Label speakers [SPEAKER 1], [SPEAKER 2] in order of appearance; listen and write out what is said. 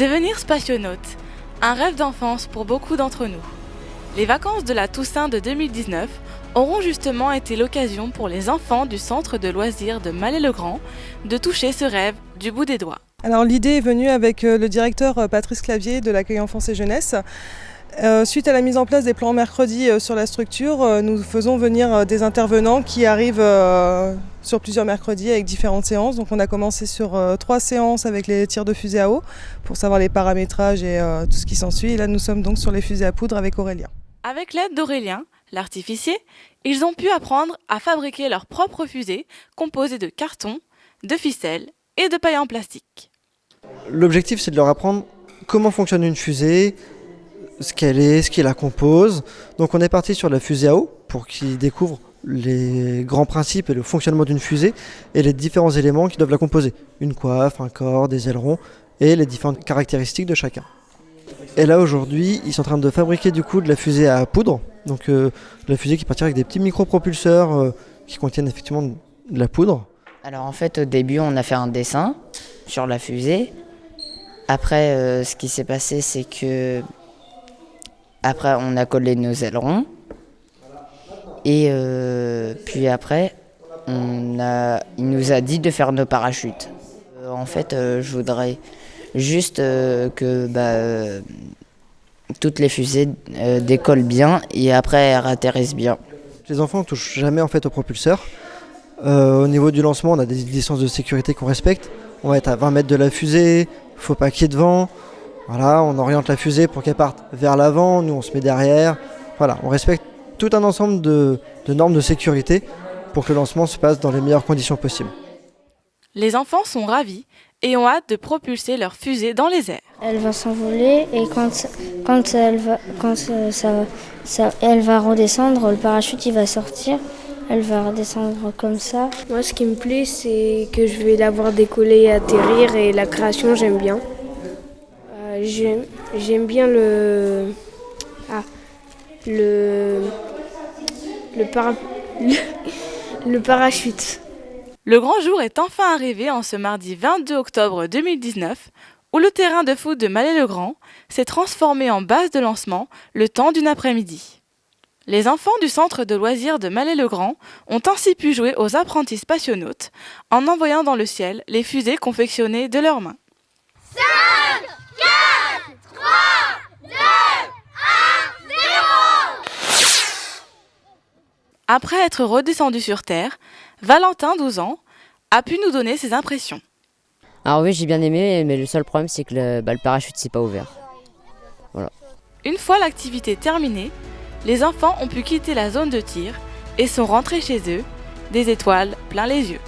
[SPEAKER 1] Devenir spationaute, un rêve d'enfance pour beaucoup d'entre nous. Les vacances de la Toussaint de 2019 auront justement été l'occasion pour les enfants du centre de loisirs de Mallet-le-Grand de toucher ce rêve du bout des doigts.
[SPEAKER 2] Alors l'idée est venue avec le directeur Patrice Clavier de l'accueil enfance et jeunesse. Suite à la mise en place des plans mercredi sur la structure, nous faisons venir des intervenants qui arrivent sur plusieurs mercredis avec différentes séances. Donc on a commencé sur 3 séances avec les tirs de fusée à eau pour savoir les paramétrages et tout ce qui s'ensuit. Et là nous sommes donc sur les fusées à poudre avec Aurélien.
[SPEAKER 1] Avec l'aide d'Aurélien, l'artificier, ils ont pu apprendre à fabriquer leurs propres fusées composées de carton, de ficelle et de paille en plastique.
[SPEAKER 3] L'objectif, c'est de leur apprendre comment fonctionne une fusée, ce qu'elle est, ce qui la compose. Donc on est parti sur la fusée à eau pour qu'ils découvrent les grands principes et le fonctionnement d'une fusée et les différents éléments qui doivent la composer. Une coiffe, un corps, des ailerons et les différentes caractéristiques de chacun. Et là aujourd'hui, ils sont en train de fabriquer du coup de la fusée à poudre. Donc la fusée qui partira avec des petits micropropulseurs qui contiennent effectivement de la poudre.
[SPEAKER 4] Alors en fait au début on a fait un dessin sur la fusée. Après ce qui s'est passé c'est que après on a collé nos ailerons. Et puis après il nous a dit de faire nos parachutes. En fait je voudrais juste que toutes les fusées décollent bien et après elles atterrissent bien.
[SPEAKER 3] Les enfants ne touchent jamais en fait au propulseur. Au niveau du lancement, on a des distances de sécurité qu'on respecte. On va être à 20 mètres de la fusée, faut pas qu'il y ait de vent. Voilà, on oriente la fusée pour qu'elle parte vers l'avant, nous on se met derrière. Voilà, on respecte tout un ensemble de normes de sécurité pour que le lancement se passe dans les meilleures conditions possibles.
[SPEAKER 1] Les enfants sont ravis et ont hâte de propulser leur fusée dans les airs.
[SPEAKER 5] Elle va s'envoler et quand elle va redescendre, le parachute il va sortir. Elle va redescendre comme ça.
[SPEAKER 6] Moi, ce qui me plaît, c'est que je vais la voir décoller et atterrir et la création, j'aime bien. J'aime bien le parachute.
[SPEAKER 1] Le grand jour est enfin arrivé en ce mardi 22 octobre 2019, où le terrain de foot de Mallet-le-Grand s'est transformé en base de lancement le temps d'une après-midi. Les enfants du centre de loisirs de Mallet-le-Grand ont ainsi pu jouer aux apprentis spationautes en envoyant dans le ciel les fusées confectionnées de leurs mains.
[SPEAKER 7] 5, 4, 3, 2, 1, 0.
[SPEAKER 1] Après être redescendu sur Terre, Valentin, 12 ans, a pu nous donner ses impressions.
[SPEAKER 8] Alors oui, j'ai bien aimé, mais le seul problème c'est que le parachute s'est pas ouvert. Voilà.
[SPEAKER 1] Une fois l'activité terminée, les enfants ont pu quitter la zone de tir et sont rentrés chez eux, des étoiles plein les yeux.